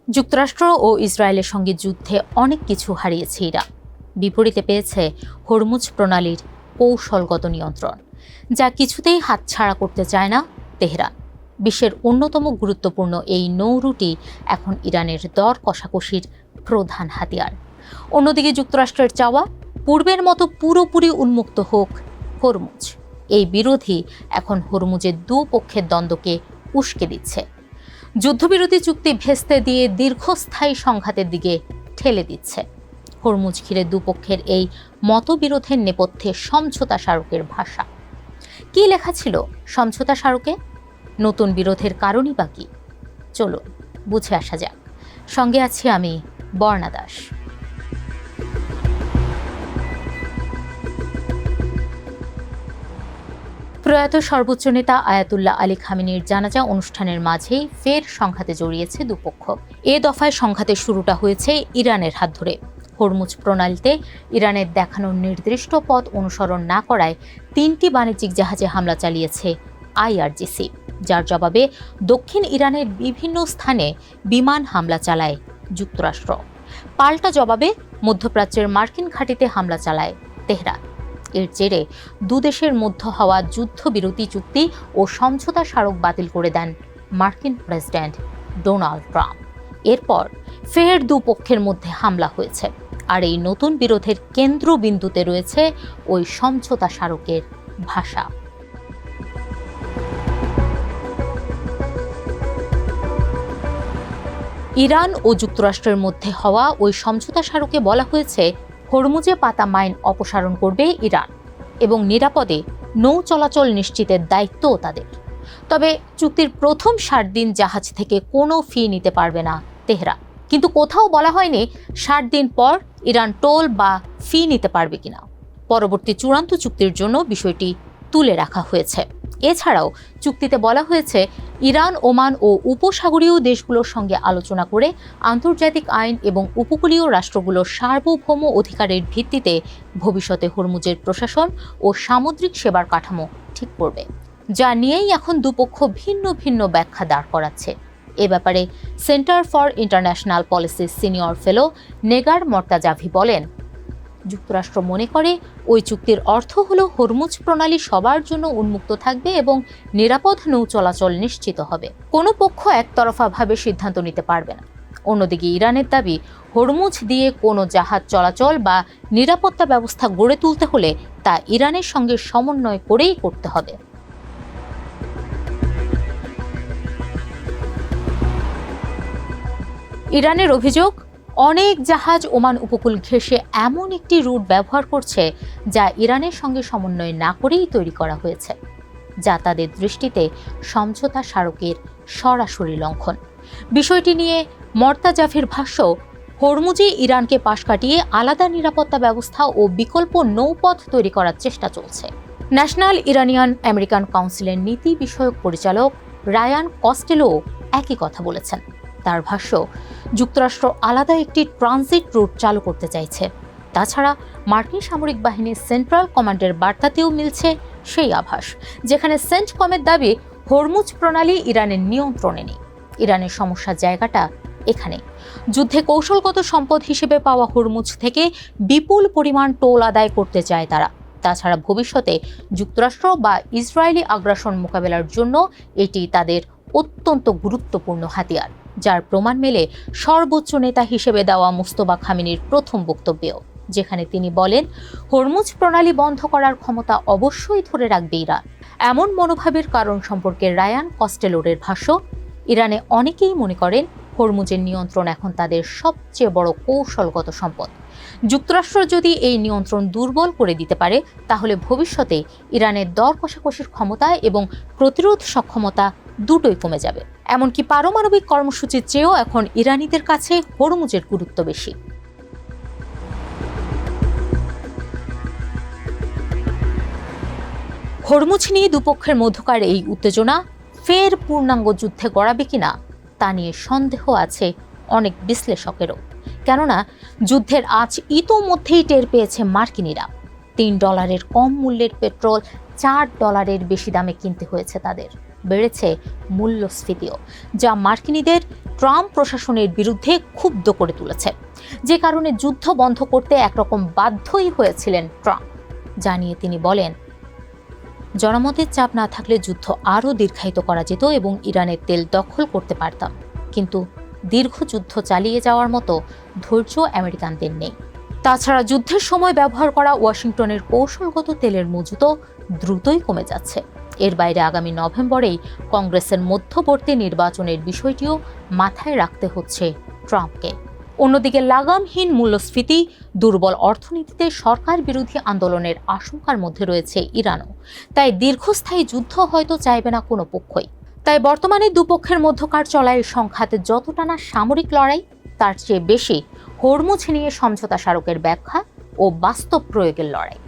যুক্তরাষ্ট্র ও ইসরায়েলের সঙ্গে যুদ্ধে অনেক কিছু হারিয়েছে ইরান। বিপরীতে পেয়েছে হরমুজ প্রণালীর কৌশলগত নিয়ন্ত্রণ, যা কিছুতেই হাতছাড়া করতে চায় না তেহরান। বিশ্বের অন্যতম গুরুত্বপূর্ণ এই নৌরুটি এখন ইরানের দর কষাকষির প্রধান হাতিয়ার। অন্যদিকে যুক্তরাষ্ট্রের চাওয়া পূর্বের মতো পুরোপুরি উন্মুক্ত হোক হরমুজ। এই বিরোধী এখন হরমুজের দুপক্ষের দ্বন্দ্বকে উস্কে দিচ্ছে, যুদ্ধবিরতি চুক্তি ভেস্তে দিয়ে দীর্ঘস্থায়ী সংঘাতের দিকে ঠেলে দিচ্ছে। হরমুজ ঘিরে দুপক্ষের এই মতবিরোধের নেপথ্যে সমঝোতা স্মারকের ভাষা। কি লেখা ছিল সমঝোতা স্মারকে? নতুন বিরোধের কারণই বা কি? চলুন বুঝে আসা যাক। সঙ্গে আছি আমি, বর্ণা দাস। প্রয়াত সর্বোচ্চ নেতা আয়াতুল্লাহ আলী খামেনির জানাজা অনুষ্ঠানের মাঝেই ফের সংঘাতে জড়িয়েছে দুপক্ষ। এ দফায় সংঘাতের শুরুটা হয়েছে ইরানের হাত ধরে। হরমুজ প্রণালীতে ইরানের দেখানো নির্দিষ্ট পথ অনুসরণ না করায় 3টি বাণিজ্যিক জাহাজে হামলা চালিয়েছে আইআরজিসি, যার জবাবে দক্ষিণ ইরানের বিভিন্ন স্থানে বিমান হামলা চালায় যুক্তরাষ্ট্র। পাল্টা জবাবে মধ্যপ্রাচ্যের মার্কিন ঘাঁটিতে হামলা চালায় তেহরান। এর জেরে দুদেশের মধ্যে হওয়া যুদ্ধবিরতি চুক্তি ও সমঝোতা স্মারক বাতিল করে দেন মার্কিন প্রেসিডেন্ট ডোনাল্ড ট্রাম্প। এরপর ফের দুপক্ষের মধ্যে হামলা হয়েছে, আর এই নতুন বিরোধের কেন্দ্রবিন্দুতে রয়েছে ওই সমঝোতা স্মারকের ভাষা। ইরান ও যুক্তরাষ্ট্রের মধ্যে হওয়া ওই সমঝোতা স্মারকে বলা হয়েছে, হরমুজে পাতা মাইন অপসারণ করবে ইরান এবং নিরাপদে নৌ চলাচল নিশ্চিতের দায়িত্বও তাদের। তবে চুক্তির প্রথম 60 দিন জাহাজ থেকে কোনো ফি নিতে পারবে না তেহরান। কিন্তু কোথাও বলা হয়নি 60 দিন পর ইরান টোল বা ফি নিতে পারবে কিনা। পরবর্তী চূড়ান্ত চুক্তির জন্য বিষয়টি তুলে রাখা হয়েছে। এছাড়াও চুক্তিতে বলা হয়েছে, ইরান, ওমান ও উপসাগরীয় দেশগুলোর সঙ্গে আলোচনা করে আন্তর্জাতিক আইন এবং উপকূলীয় রাষ্ট্রগুলোর সার্বভৌম অধিকারের ভিত্তিতে ভবিষ্যতে হরমুজের প্রশাসন ও সামুদ্রিক সেবার কাঠামো ঠিক করবে, যা নিয়েই এখন দুপক্ষ ভিন্ন ভিন্ন ব্যাখ্যা দাঁড় করাচ্ছে। এ ব্যাপারে সেন্টার ফর ইন্টারন্যাশনাল পলিসির সিনিয়র ফেলো নেগার মর্তাজাভি বলেন, যুক্তরাষ্ট্র মনে করে ওই চুক্তির অর্থ হলো হরমুজ প্রণালী সবার জন্য উন্মুক্ত থাকবে এবং নিরাপদ নৌ চলাচল নিশ্চিত হবে। কোনো পক্ষ একতরফাভাবে সিদ্ধান্ত নিতে পারবে না। অন্যদিকে ইরানের দাবি, হরমুজ দিয়ে কোনো জাহাজ চলাচল বা নিরাপত্তা ব্যবস্থা গড়ে তুলতে হলে তা ইরানের সঙ্গে সমন্বয় করেই করতে হবে। ইরানের অভিযোগ, অনেক জাহাজ ওমান উপকূল ঘেঁষে এমন একটি রুট ব্যবহার করছে যা ইরানের সঙ্গে সমন্বয় না করেই তৈরি করা হয়েছে, যা তাদের দৃষ্টিতে সমঝোতা স্মারকের সরাসরি লঙ্ঘন। বিষয়টি নিয়ে মর্তাজাভির ভাষ্য, হরমুজে ইরানকে পাশ কাটিয়ে আলাদা নিরাপত্তা ব্যবস্থা ও বিকল্প নৌপথ তৈরি করার চেষ্টা চলছে। ন্যাশনাল ইরানিয়ান আমেরিকান কাউন্সিলের নীতি বিষয়ক পরিচালক রায়ান কস্টেলো একই কথা বলেছেন। তার ভাষ্য, যুক্তরাষ্ট্র আলাদা একটি ট্রানজিট রুট চালু করতে চাইছে। তাছাড়া মার্কিন সামরিক বাহিনীর সেন্ট্রাল কমান্ডের বার্তাতেও মিলছে সেই আভাস, যেখানে সেন্টকমের দাবি হরমুজ প্রণালী ইরানের নিয়ন্ত্রণে নেই। ইরানের সমস্যার জায়গাটা এখানে। যুদ্ধে কৌশলগত সম্পদ হিসেবে পাওয়া হরমুজ থেকে বিপুল পরিমাণ টোল আদায় করতে চায় তারা। তাছাড়া ভবিষ্যতে যুক্তরাষ্ট্র বা ইসরায়েলি আগ্রাসন মোকাবেলার জন্য এটি তাদের অত্যন্ত গুরুত্বপূর্ণ হাতিয়ার, যার প্রমাণ মেলে সর্বোচ্চ নেতা হিসেবে দেওয়া মুস্তফা খামেনির প্রথম বক্তব্যেও, যেখানে তিনি বলেন, হরমুজ প্রণালী বন্ধ করার ক্ষমতা অবশ্যই ধরে রাখবে ইরান। এমন মনোভাবের কারণ সম্পর্কে রায়ান কস্টেলোরের ভাষ্য, ইরানে অনেকেই মনে করেন হরমুজের নিয়ন্ত্রণ এখন তাদের সবচেয়ে বড় কৌশলগত সম্পদ। যুক্তরাষ্ট্র যদি এই নিয়ন্ত্রণ দুর্বল করে দিতে পারে, তাহলে ভবিষ্যতে ইরানের দর কষাকষির ক্ষমতা এবং প্রতিরোধ সক্ষমতা দুটোই কমে যাবে। এমনকি পারমাণবিক কর্মসূচির চেয়েও এখন ইরানিদের কাছে হরমুজের গুরুত্ব বেশি। হরমুজ নিয়ে দুপক্ষের মধ্যকার এই উত্তেজনা ফের পূর্ণাঙ্গ যুদ্ধে গড়াবে কিনা তা নিয়ে সন্দেহ আছে অনেক বিশ্লেষকেরও। কেননা যুদ্ধের আজ ইতোমধ্যেই টের পেয়েছে মার্কিনিরা। $3 কম মূল্যের পেট্রোল $4 বেশি দামে কিনতে হয়েছে তাদের। বেড়েছে মূল্যস্ফীতিও, যা মার্কিনীদের ট্রাম্প প্রশাসনের বিরুদ্ধে ক্ষুব্ধ করে তুলেছে, যে কারণে যুদ্ধ বন্ধ করতে একরকম বাধ্যই হয়েছিলেন ট্রাম্প। জানিয়ে তিনি বলেন, জনমতের চাপ না থাকলে যুদ্ধ আরও দীর্ঘায়িত করা যেত এবং ইরানের তেল দখল করতে পারতাম, কিন্তু দীর্ঘ যুদ্ধ চালিয়ে যাওয়ার মতো ধৈর্য আমেরিকানদের নেই। তাছাড়া যুদ্ধের সময় ব্যবহার করা ওয়াশিংটনের কৌশলগত তেলের মজুতও দ্রুতই কমে যাচ্ছে। এর বাইরে আগামী নভেম্বরেই কংগ্রেসের মধ্যবর্তী নির্বাচনের বিষয়টিও মাথায় রাখতে হচ্ছে ট্রাম্পকে। অন্যদিকে লাগামহীন মূল্যস্ফীতি, দুর্বল অর্থনীতিতে সরকার বিরোধী আন্দোলনের আশঙ্কার মধ্যে রয়েছে ইরানও। তাই দীর্ঘস্থায়ী যুদ্ধ হয়তো চাইবে না কোনো পক্ষই। তাই বর্তমানে দুপক্ষের মধ্যকার চলা এই সংঘাতে যতটা না সামরিক লড়াই, তার চেয়ে বেশি হরমুজ নিয়ে সমঝোতা স্মারকের ব্যাখ্যা ও বাস্তব প্রয়োগের লড়াই।